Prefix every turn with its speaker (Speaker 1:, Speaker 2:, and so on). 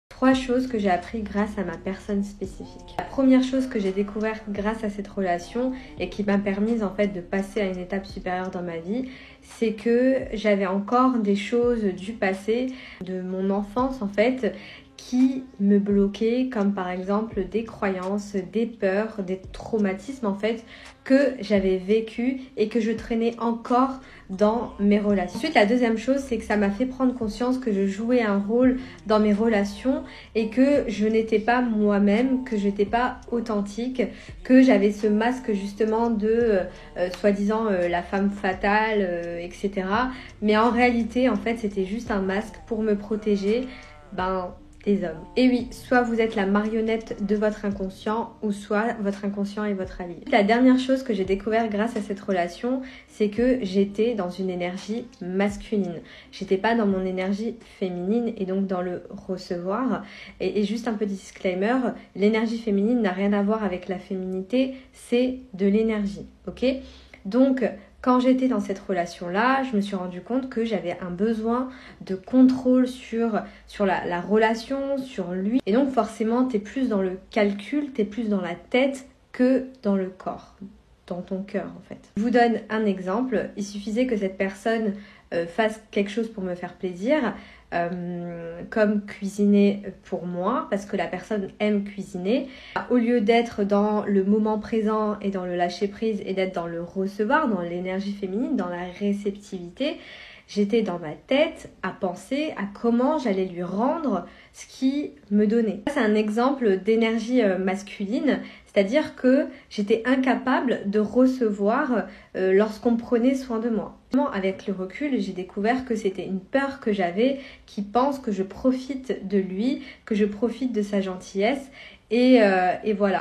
Speaker 1: 3 choses que j'ai appris grâce à ma personne spécifique. La première chose que j'ai découverte grâce à cette relation et qui m'a permise en fait de passer à une étape supérieure dans ma vie, c'est que j'avais encore des choses du passé, de mon enfance en fait, qui me bloquaient, comme par exemple des croyances, des peurs, des traumatismes en fait que j'avais vécu et que je traînais encore dans mes relations. Ensuite, la deuxième chose, c'est que ça m'a fait prendre conscience que je jouais un rôle dans mes relations et que je n'étais pas moi-même, que je n'étais pas authentique, que j'avais ce masque justement de soi-disant la femme fatale, etc. Mais en réalité, en fait, c'était juste un masque pour me protéger des hommes. Et oui, soit vous êtes la marionnette de votre inconscient ou soit votre inconscient est votre allié. La dernière chose que j'ai découvert grâce à cette relation, c'est que j'étais dans une énergie masculine. J'étais pas dans mon énergie féminine et donc dans le recevoir. Et juste un petit disclaimer, l'énergie féminine n'a rien à voir avec la féminité, c'est de l'énergie, ok ? Donc, quand j'étais dans cette relation-là, je me suis rendu compte que j'avais un besoin de contrôle sur la relation, sur lui. Et donc forcément, t'es plus dans le calcul, t'es plus dans la tête que dans le corps, dans ton cœur en fait. Je vous donne un exemple. Il suffisait que cette personne fasse quelque chose pour me faire plaisir, comme cuisiner pour moi, parce que la personne aime cuisiner. Au lieu d'être dans le moment présent et dans le lâcher prise et d'être dans le recevoir, dans l'énergie féminine, dans la réceptivité, j'étais dans ma tête à penser à comment j'allais lui rendre ce qu'il me donnait. C'est un exemple d'énergie masculine, c'est-à-dire que j'étais incapable de recevoir lorsqu'on prenait soin de moi. Avec le recul, j'ai découvert que c'était une peur que j'avais qui pense que je profite de lui, que je profite de sa gentillesse et voilà.